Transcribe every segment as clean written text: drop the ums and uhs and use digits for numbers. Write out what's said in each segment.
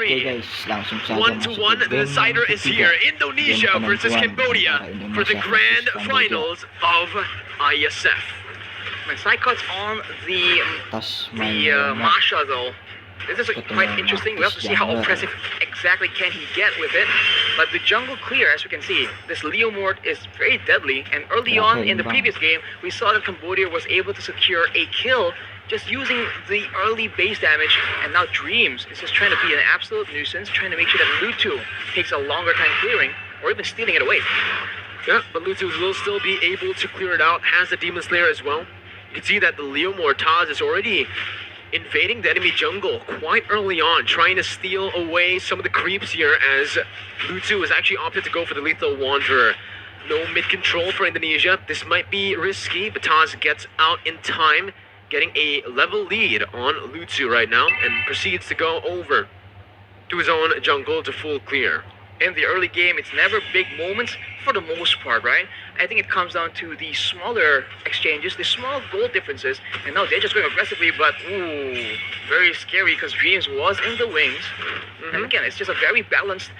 3. guys, langsung saja 1-1, the decider is here. Indonesia versus Cambodia for the grand finals of ISF. My Psychot's on the Masha though. This is quite interesting. We have to see how oppressive exactly can he get with it. But the jungle clear, as we can see, this Leomord is very deadly. And early on in the previous game, we saw that Cambodia was able to secure a kill just using the early base damage. And now Dreams is just trying to be an absolute nuisance, trying to make sure that Lutu takes a longer time clearing or even stealing it away. Yeah, but Lutu will still be able to clear it out. Has the Demon Slayer as well. You can see that the Leomord Taz is already invading the enemy jungle quite early on, trying to steal away some of the creeps here as Lutu has actually opted to go for the Lethal Wanderer. No mid-control for Indonesia. This might be risky, but Taz gets out in time, getting a level lead on Lutu right now, and proceeds to go over to his own jungle to full clear. In the early game, it's never big moments for the most part, right? I think it comes down to the smaller exchanges, the small goal differences, and now they're just going aggressively, but ooh, very scary because Dreams was in the wings. And again, it's just a very balanced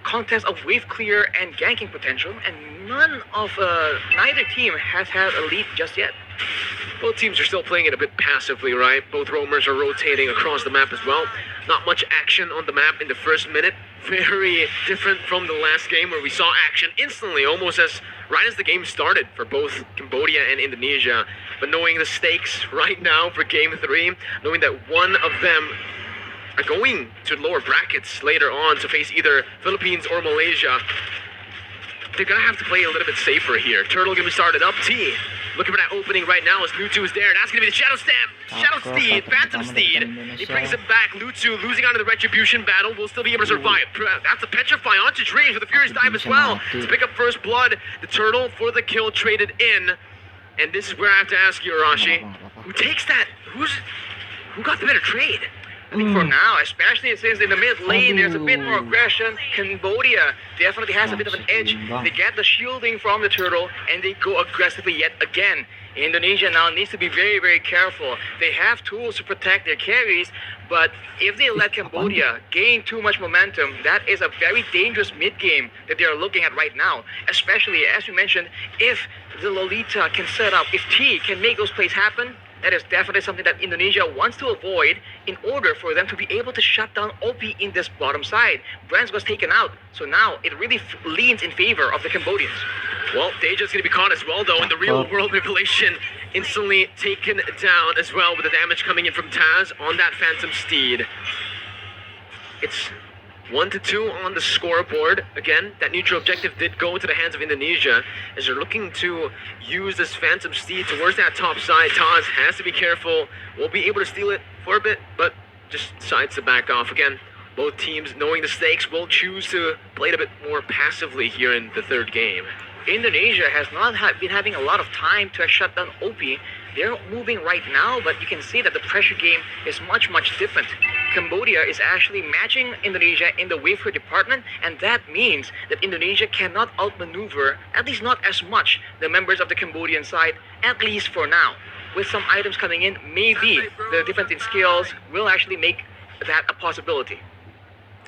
contest of wave clear and ganking potential, and neither team has had a lead just yet. Both teams are still playing it a bit passively, right? Both roamers are rotating across the map as well. Not much action on the map in the first minute. Very different from the last game where we saw action instantly, almost right as the game started for both Cambodia and Indonesia. But knowing the stakes right now for Game 3, knowing that one of them are going to lower brackets later on to face either Philippines or Malaysia, they're going to have to play a little bit safer here. Turtle going to be started up. T looking for that opening right now as Lutu is there. That's going to be the Shadow Stamp. Shadow Steed, Phantom Steed. He brings it back. Lutu losing out of the Retribution battle. Will still be able to survive. That's a Petrify onto Dreams with a Furious Dive as well. To pick up first blood. The Turtle for the kill traded in. And this is where I have to ask you, Arashi. Who takes that? Who got the better trade? I think for now, especially since in the mid lane there's a bit more aggression, Cambodia definitely has a bit of an edge. They get the shielding from the Turtle and they go aggressively yet again. Indonesia now needs to be very, very careful. They have tools to protect their carries, but if they let Cambodia gain too much momentum, that is a very dangerous mid-game that they are looking at right now. Especially, as we mentioned, if the Lolita can set up, if T can make those plays happen, that is definitely something that Indonesia wants to avoid in order for them to be able to shut down OP in this bottom side. Brands was taken out, so now it really leans in favor of the Cambodians. Well, Deja's going to be caught as well, though, in the real world revelation. Instantly taken down as well with the damage coming in from Taz on that Phantom Steed. It's 1-2 on the scoreboard. Again, that neutral objective did go into the hands of Indonesia as they're looking to use this Phantom Steed towards that top side. Taz has to be careful. Won't be able to steal it for a bit, but just decides to back off. Again, both teams, knowing the stakes, will choose to play it a bit more passively here in the third game. Indonesia has not been having a lot of time to shut down OP. They're moving right now, but you can see that the pressure game is much, much different. Cambodia is actually matching Indonesia in the wave clear department, and that means that Indonesia cannot outmaneuver, at least not as much, the members of the Cambodian side, at least for now. With some items coming in, maybe the difference in skills will actually make that a possibility.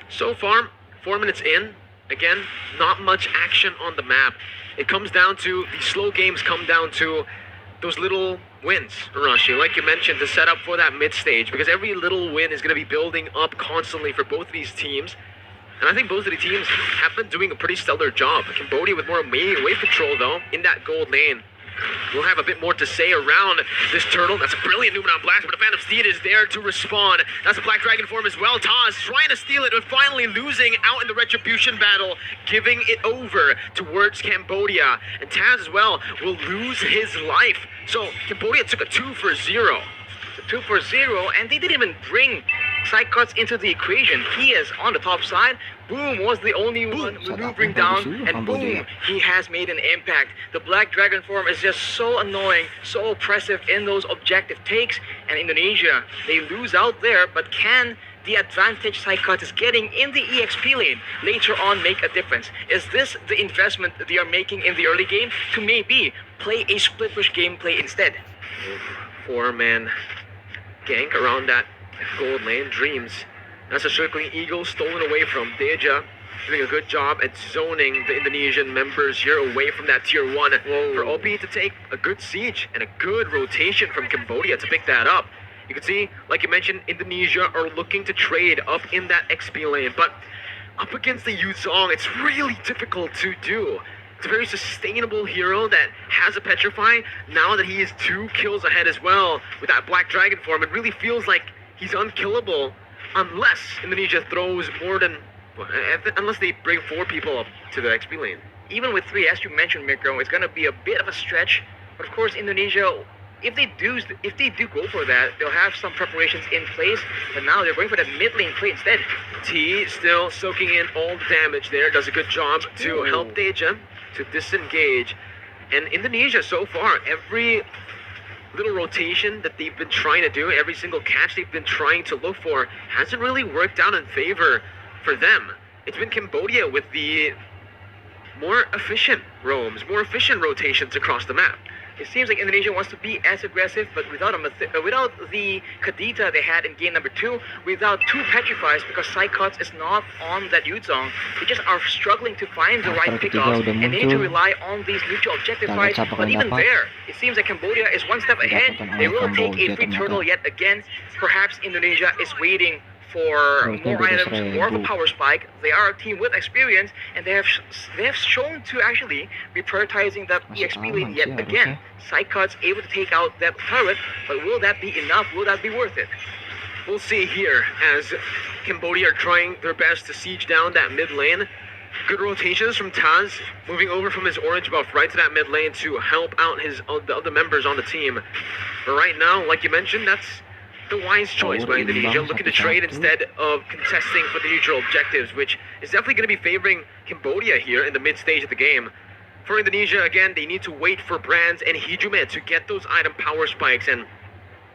So far, 4 minutes in, again, not much action on the map. It comes down to, the slow games come down to those little wins, Arashi, like you mentioned, to set up for that mid stage, because every little win is going to be building up constantly for both of these teams. And I think both of the teams have been doing a pretty stellar job. Cambodia with more wave control, though, in that gold lane. We'll have a bit more to say around this Turtle. That's a brilliant Numenon Blast, but the Phantom Steed is there to respond. That's a Black Dragon form as well. Taz trying to steal it, but finally losing out in the Retribution battle, giving it over towards Cambodia. And Taz as well will lose his life. So Cambodia took a 2-for-0. 2-for-0, and they didn't even bring Psychots into the equation. He is on the top side. Boom was the only one maneuvering down, and boom, he has made an impact. The Black Dragon form is just so annoying, so oppressive in those objective takes, and Indonesia, they lose out there, but can the advantage Psychot is getting in the EXP lane later on make a difference? Is this the investment they are making in the early game to maybe play a split push gameplay instead? 4-man gank around that gold lane. Dreams That's a circling eagle stolen away from Deja. Doing a good job at zoning the Indonesian members here away from that tier 1. For OP to take a good siege and a good rotation from Cambodia to pick that up. You can see, like you mentioned, Indonesia are looking to trade up in that XP lane, but up against the Yuzong, it's really difficult to do. It's a very sustainable hero that has a Petrify. Now that he is 2 kills ahead as well with that Black Dragon form, it really feels like he's unkillable unless Indonesia throws more than... unless they bring 4 people up to the XP lane. Even with 3, as you mentioned, Mikro, it's going to be a bit of a stretch. But of course, Indonesia, if they do go for that, they'll have some preparations in place. But now they're going for that mid lane play instead. T still soaking in all the damage there. Does a good job to help Deja to disengage. And Indonesia so far, every little rotation that they've been trying to do, every single catch they've been trying to look for, hasn't really worked out in favor for them. It's been Cambodia with the more efficient roams, more efficient rotations across the map. It seems like Indonesia wants to be as aggressive, but without the Kadita they had in game number 2, without 2 Petrifies, because Psychots is not on that Yuzong. They just are struggling to find the right pickoffs, and they need to rely on these mutual objective fights. But even there, it seems like Cambodia is one step ahead. They will take a free turtle yet again. Perhaps Indonesia is waiting for more items, more of a power spike. They are a team with experience, and they have shown to actually be prioritizing that EXP lane yet again. Psychots able to take out that turret, but will that be enough? Will that be worth it? We'll see here as Cambodia are trying their best to siege down that mid lane. Good rotations from Taz, moving over from his orange buff right to that mid lane to help out the other members on the team. But right now, like you mentioned, that's the wise choice by Indonesia, looking to trade instead of contesting for the neutral objectives, which is definitely going to be favoring Cambodia here in the mid stage of the game. For Indonesia, again, they need to wait for Brands and Hijume to get those item power spikes, and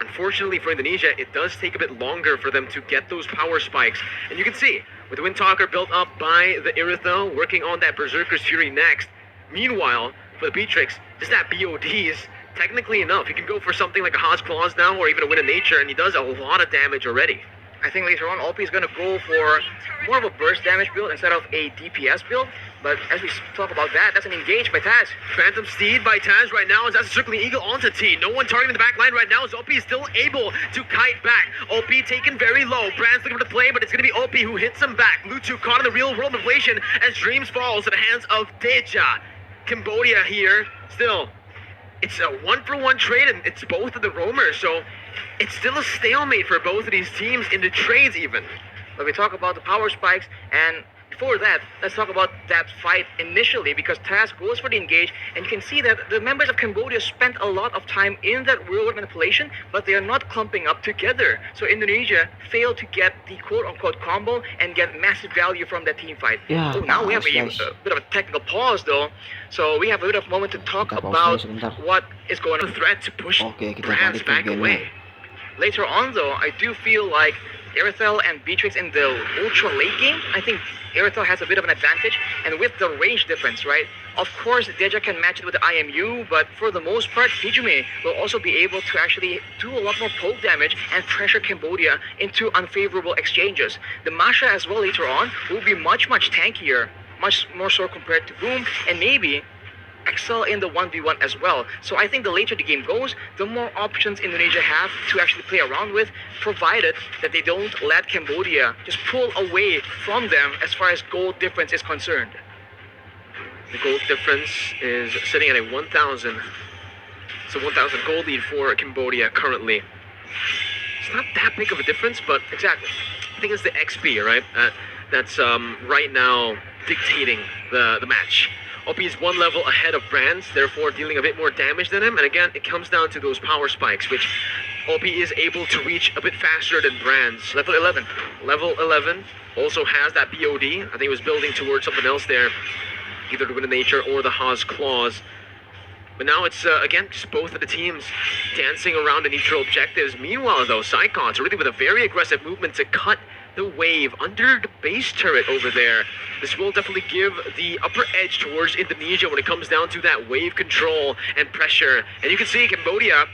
unfortunately for Indonesia, it does take a bit longer for them to get those power spikes. And you can see, with the Windtalker built up by the Iritho, working on that Berserker's Fury next. Meanwhile, for the Beatrix, just that BODs, technically enough. He can go for something like a Haas Claws now, or even a Wind of Nature, and he does a lot of damage already. I think later on, OP is going to go for more of a burst damage build instead of a DPS build. But as we talk about that, that's an engage by Taz. Phantom Steed by Taz right now is as a circling eagle onto T. No one targeting the back line right now, as OP is still able to kite back. OP taken very low. Brand's looking for the play, but it's going to be OP who hits him back. Lutu caught in the real world inflation as Dreams falls to the hands of Deja. Cambodia here, still. It's a 1-for-1 trade, and it's both of the roamers, so it's still a stalemate for both of these teams in the trades even. But we talk about the power spikes, and before that, let's talk about that fight initially, because Taz goes for the engage, and you can see that the members of Cambodia spent a lot of time in that real-world manipulation, but they are not clumping up together. So Indonesia failed to get the quote-unquote combo and get massive value from that team fight. Yeah, now we have a bit of a technical pause though, so we have a bit of a moment to talk about what is going on. The threat to push Brands back away. Later on though, I do feel like Irithel and Beatrix in the ultra late game, I think Irithel has a bit of an advantage, and with the range difference, right? Of course, Deja can match it with the IMU, but for the most part, Hijume will also be able to actually do a lot more poke damage and pressure Cambodia into unfavorable exchanges. The Masha as well later on will be much tankier, much more so compared to Boom, and maybe excel in the 1v1 as well. So I think the later the game goes, the more options Indonesia have to actually play around with, provided that they don't let Cambodia just pull away from them as far as gold difference is concerned. The gold difference is sitting at a 1,000. It's a 1,000 gold lead for Cambodia currently. It's not that big of a difference, but exactly. I think it's the XP, right? That's right now dictating the match. OP is 1 level ahead of Brands, therefore dealing a bit more damage than him. And again, it comes down to those power spikes, which OP is able to reach a bit faster than Brands. Level 11. Level 11 also has that BOD. I think he was building towards something else there, either the Wind of Nature or the Haas Claws. But now it's, again, just both of the teams dancing around the neutral objectives. Meanwhile, though, Psychots are really with a very aggressive movement to cut the wave under the base turret over there. This will definitely give the upper edge towards Indonesia when it comes down to that wave control and pressure. And you can see Cambodia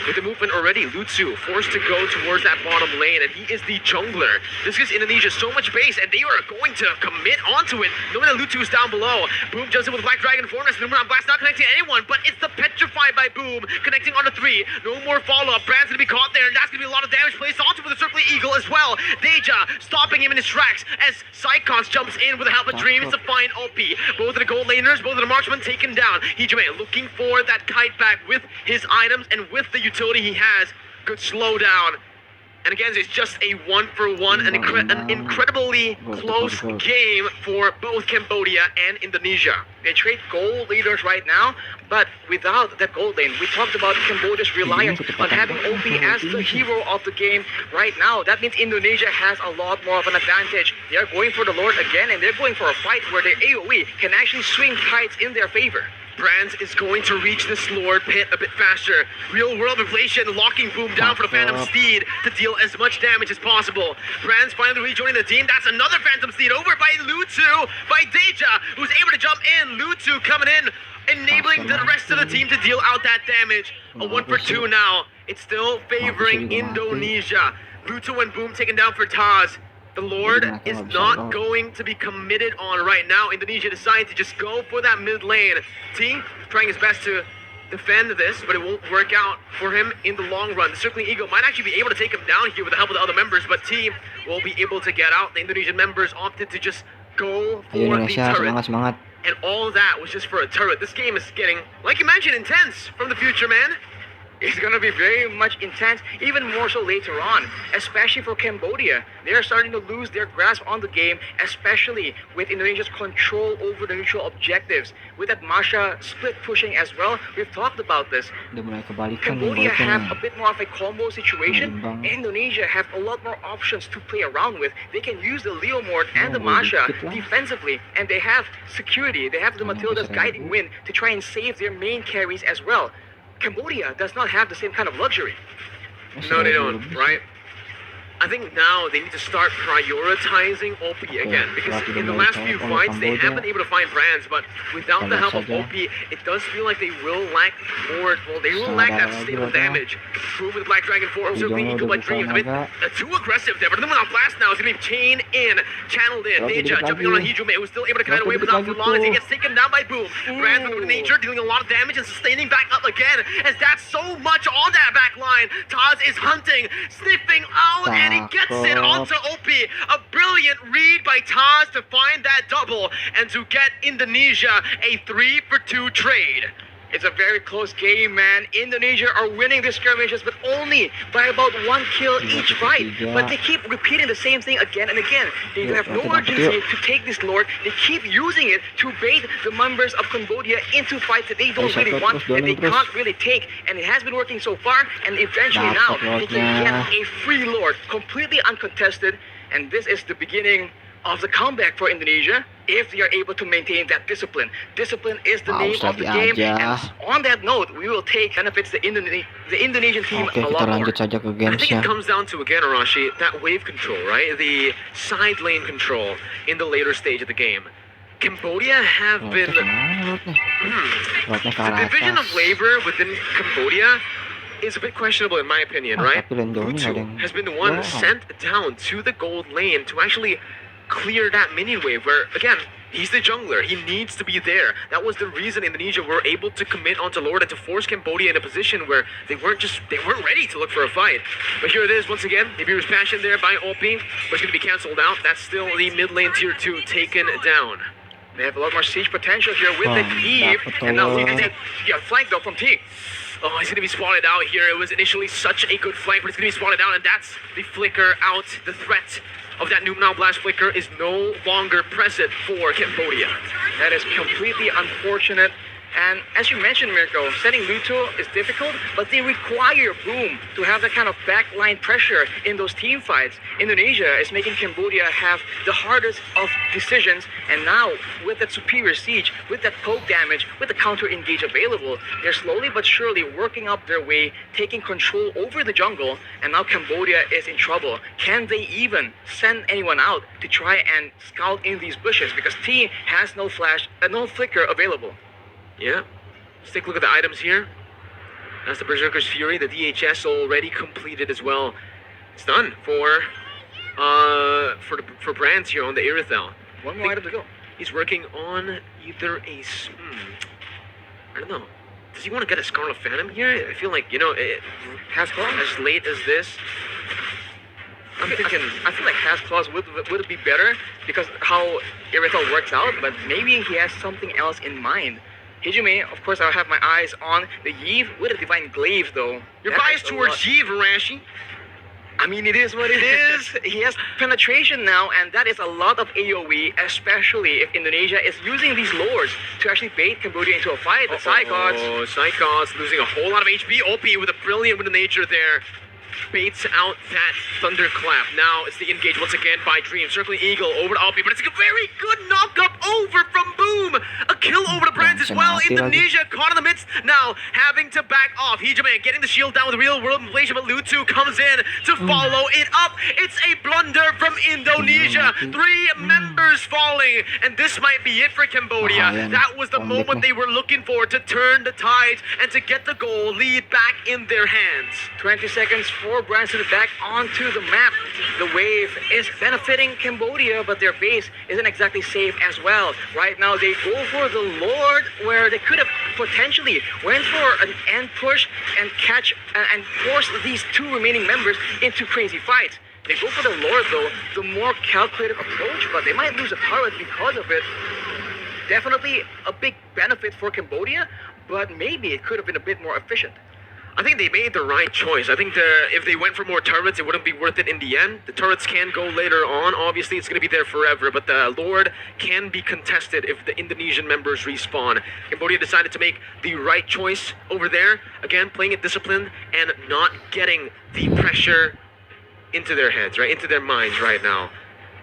with the movement already. Lutsu forced to go towards that bottom lane, and he is the jungler. This gives Indonesia so much base, and they are going to commit onto it, knowing that Lutsu is down below. Boom jumps in with Black Dragon form. That's the Numeron Blast, not connecting anyone, but it's the Petrify by Boom, connecting onto 3. No more follow-up. Brand's gonna be caught there, and that's gonna be a lot of damage placed onto with the Circling Eagle as well. Deja stopping him in his tracks as Psychons jumps in with the help of Dreams to find OP. Both of the gold laners, both of the marksmen taken down. Hijime looking for that kite back with his items and with the utility he has. Good slowdown. And again, it's just a 1-for-1, an incredibly close game for both Cambodia and Indonesia. They trade gold leaders right now, but without that gold lane, we talked about Cambodia's reliance on having OP as the hero of the game right now. That means Indonesia has a lot more of an advantage. They're going for the Lord again, and they're going for a fight where their AoE can actually swing tides in their favor. Brands is going to reach this Lord pit a bit faster. Real world inflation locking Boom down for the Phantom Steed to deal as much damage as possible. Brands finally rejoining the team. That's another Phantom Steed over by Lutsu, by Deja, who's able to jump in. Lutsu coming in, enabling the rest of the team to deal out that damage. A 1-for-2 now. It's still favoring Indonesia. Lutsu and Boom taken down for Taz. The Lord is not going to be committed on right now. Indonesia decided to just go for that mid lane. T trying his best to defend this, but it won't work out for him in the long run. The Circling Eagle might actually be able to take him down here with the help of the other members, but T will be able to get out. The Indonesian members opted to just go for the turret. And all that was just for a turret. This game is getting, like you mentioned, intense from the future, man. It's going to be very much intense, even more so later on, especially for Cambodia. They're starting to lose their grasp on the game, especially with Indonesia's control over the neutral objectives. With that Masha split pushing as well, we've talked about this. Cambodia have a bit more of a combo situation. Indonesia have a lot more options to play around with. They can use the Leomord and the Masha defensively, and they have security. They have the Matilda's Guiding Wind to try and save their main carries as well. Cambodia does not have the same kind of luxury. No, they don't, right? I think now they need to start prioritizing OP again, because in the last few fights they have been able to find Brands, but without the help of OP, it does feel like they will lack more. Well, they will lack that stable damage. Prove with Black Dragon form, Circling Eagle by Dreams, a bit too aggressive there, but the Numeron Blast now is going to be chained in, channeled in. Deja jumping on Hijime, who's still able to kite away, but not for long as he gets taken down by Boom. Brands with nature, dealing a lot of damage and sustaining back up again, as that's so much on that back line. Taz is hunting, sniffing out, and he gets it onto OP. A brilliant read by Taz to find that double and to get Indonesia a 3-for-2 trade. It's a very close game, man. Indonesia are winning these skirmishes, but only by about 1 kill each fight. But they keep repeating the same thing again and again. They have no urgency to take this Lord. They keep using it to bait the members of Cambodia into fights that they don't really want, that they can't really take. And it has been working so far, and eventually now they can get a free Lord, completely uncontested. And this is the beginning of the comeback for Indonesia, if they are able to maintain that discipline. Discipline is the name of the game, and on that note, we will take benefits the Indonesian team a lot more. I think it comes down to, again, Arashi, that wave control, right? The side lane control in the later stage of the game. Cambodia have been... The division of labor within Cambodia is a bit questionable in my opinion, right? Lutsu has been the one sent down to the gold lane to actually clear that minion wave where, again, he's the jungler. He needs to be there. That was the reason Indonesia were able to commit onto Lord and to force Cambodia in a position where they weren't ready to look for a fight. But here it is once again. Ibiru's passion there by OP, but it's going to be cancelled out. That's still the mid lane tier 2 taken down. They have a lot more siege potential here with the Eve, and now you can see a flank though from T. Oh, he's going to be spotted out here. It was initially such a good flank, but it's going to be spotted out, and that's the flicker out. The threat of that Numeron Blast flicker is no longer present for Cambodia. That is completely unfortunate. And as you mentioned, Mirko, setting Luto is difficult, but they require Boom to have that kind of backline pressure in those team fights. Indonesia is making Cambodia have the hardest of decisions, and now with that superior siege, with that poke damage, with the counter engage available, they're slowly but surely working up their way, taking control over the jungle, and now Cambodia is in trouble. Can they even send anyone out to try and scout in these bushes? Because T has no flash, no flicker available. Yeah. Let's take a look at the items here. That's the Berserker's Fury, the DHS already completed as well. It's done for Brands here on the Irithel. One more item to go. He's working on either a... I don't know. Does he want to get a Scarlet Phantom here? I feel like, Has claws? as late as this. I feel like Has claws would be better because how Irithel works out, but maybe he has something else in mind. Hijime, of course, I'll have my eyes on the Yves with a Divine Glaive, though. You're biased towards Yves, Arashi. I mean, it is what it is. He has penetration now, and that is a lot of AoE, especially if Indonesia is using these lures to actually bait Cambodia into a fight. The Psychots. Oh, Psychots losing a whole lot of HP. OP with a brilliant with the nature there. Baits out that Thunderclap. Now it's the engage once again by Dream. Circling Eagle over to Alpi, but it's a very good knock-up over from Boom. A kill over to Brands as well. Indonesia caught in the midst. Now having to back off. Hijime getting the shield down with real-world inflation, but Lutu comes in to follow it up. It's a blunder from Indonesia. 3 members falling, and this might be it for Cambodia. That was the moment they were looking for to turn the tides and to get the goal lead back in their hands. 20 seconds for Brands to the back onto the map. The wave is benefiting Cambodia, but their base isn't exactly safe as well. Right now, they go for the Lord, where they could have potentially went for an end push and catch and force these 2 remaining members into crazy fights. They go for the Lord, though, the more calculated approach, but they might lose a turret because of it. Definitely a big benefit for Cambodia, but maybe it could have been a bit more efficient. I think they made the right choice. I think if they went for more turrets, it wouldn't be worth it in the end. The turrets can go later on. Obviously, it's going to be there forever, but the Lord can be contested if the Indonesian members respawn. Cambodia decided to make the right choice over there. Again, playing it disciplined and not getting the pressure into their heads, right? Into their minds right now.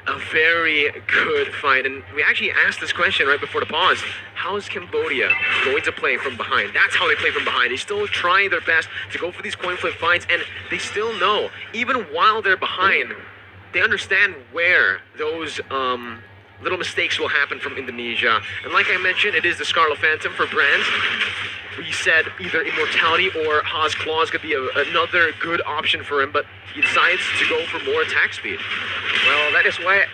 A very good fight, and we actually asked this question right before the pause. How is Cambodia going to play from behind? That's how they play from behind. They still try their best to go for these coin flip fights, and they still know, even while they're behind, they understand where those little mistakes will happen from Indonesia. And like I mentioned, it is the Scarlet Phantom for Brands. We said either Immortality or Haas Claws could be another good option for him, but he decides to go for more attack speed. Well, that is why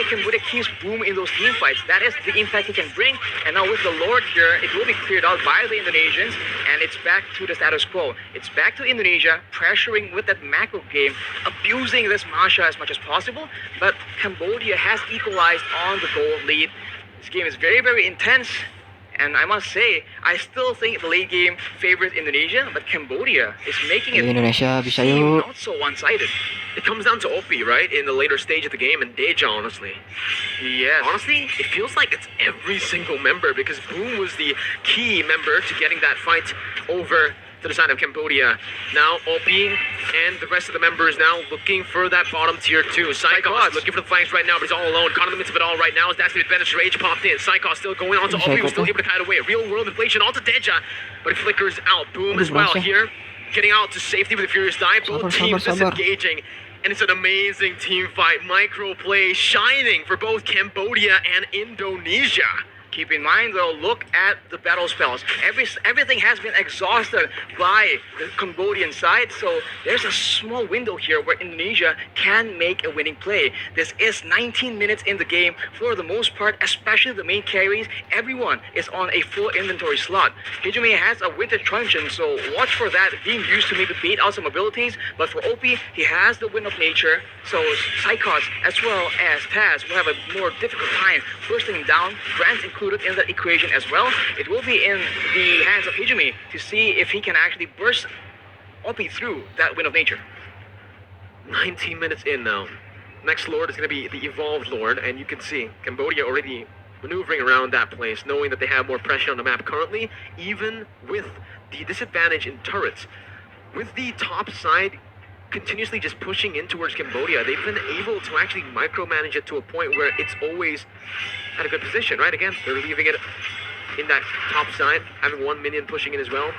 Cambodia keeps Boom in those team fights. That is the impact he can bring. And now with the Lord here, it will be cleared out by the Indonesians, and it's back to the status quo. It's back to Indonesia, pressuring with that macro game, abusing this Masha as much as possible, but Cambodia has equalized on the goal lead. This game is very, very intense. And I must say, I still think the late game favors Indonesia, but Cambodia is making it Indonesia bisa seem yuk. not so one-sided. It comes down to OP, right? In the later stage of the game, and Deja, honestly. Yes. Honestly, it feels like it's every single member, because Boom was the key member to getting that fight over to the side of Cambodia. Now, OP and the rest of the members now looking for that bottom tier 2. Psychos looking for the flanks right now, but he's all alone. Caught in the midst of it all right now. That's the advantage. Rage popped in. Psychos still going on to OP, who's still able to kite away. Real world inflation onto Deja, but it flickers out. Boom as well here. Getting out to safety with a Furious Dive. Both teams disengaging. And it's an amazing team fight. Micro play shining for both Cambodia and Indonesia. Keep in mind, though, look at the battle spells. Everything has been exhausted by the Cambodian side, so there's a small window here where Indonesia can make a winning play. This is 19 minutes in the game. For the most part, especially the main carries, everyone is on a full inventory slot. Hijime has a Winter Truncheon, so watch for that being used to maybe bait out some abilities. But for OP, he has the Wind of Nature, so Psychots as well as Taz will have a more difficult time bursting down. Brands included in that equation as well. It will be in the hands of Hijime to see if he can actually burst OP through that Wind of Nature. 19 minutes in now. Next Lord is going to be the Evolved Lord, and you can see Cambodia already maneuvering around that place, knowing that they have more pressure on the map currently, even with the disadvantage in turrets. With the top side continuously just pushing in towards Cambodia, they've been able to actually micromanage it to a point where it's always at a good position, right? Again, they're leaving it in that top side, having one minion pushing in as well.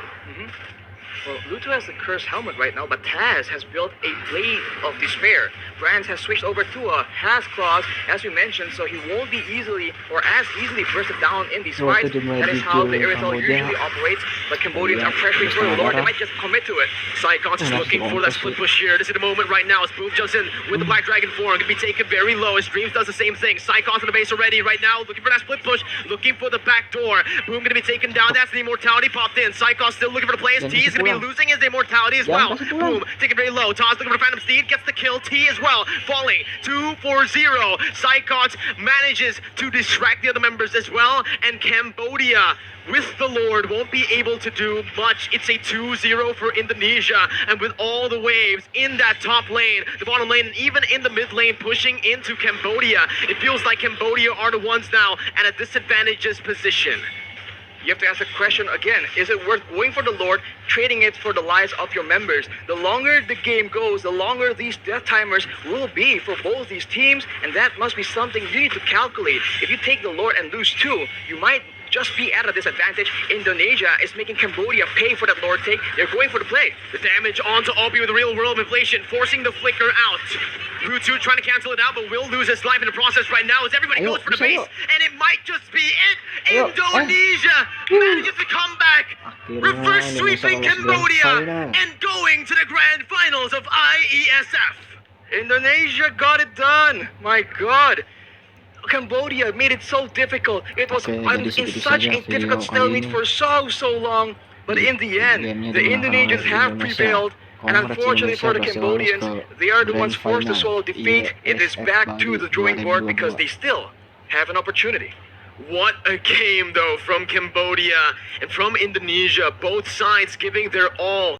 Well, Luto has the cursed helmet right now, but Taz has built a Blade of Despair. Brands has switched over to a Has Claws, as we mentioned, so he won't be easily or as easily bursted down in these fights. That is how the Aerosol usually operates, but Cambodians are pressuring for the Lord. They might just commit to it. Psychons is looking for that split push here. This is the moment right now as Boom jumps in with the Black Dragon form. Can be taken very low as Dreams does the same thing. Psychons on the base already right now, looking for that split push, looking for the back door. Boom gonna be taken down. That's the immortality popped in. Psychons still looking for the play as T is gonna be losing his immortality as well. Boom, taken very low. Taz looking for the Phantom Steed, gets the kill. T as well, falling 2-4-0. Psychons manages to distract the other members as well, and Cambodia with the Lord won't be able to do much. It's a 2-0 for Indonesia, and with all the waves in that top lane, the bottom lane, and even in the mid lane pushing into Cambodia, it feels like Cambodia are the ones now at a disadvantageous position. You have to ask the question again, is it worth going for the Lord, trading it for the lives of your members? The longer the game goes, the longer these death timers will be for both these teams, and that must be something you need to calculate. If you take the Lord and lose 2, you might just be at a disadvantage. Indonesia is making Cambodia pay for that Lord take. They're going for the play. The damage onto Obi with the real world inflation, forcing the flicker out. Rutu trying to cancel it out, but will lose his life in the process right now as everybody goes for the base, and it might just be it. Indonesia manages to come back, reverse sweeping Cambodia, and going to the grand finals of IESF. Indonesia got it done. My God. Cambodia made it so difficult. It was in such a difficult stalemate for so long. But in the end, the Indonesians have prevailed. And unfortunately for the Cambodians, they are the ones forced to swallow defeat. It is back to the drawing board because they still have an opportunity. What a game though from Cambodia and from Indonesia, both sides giving their all.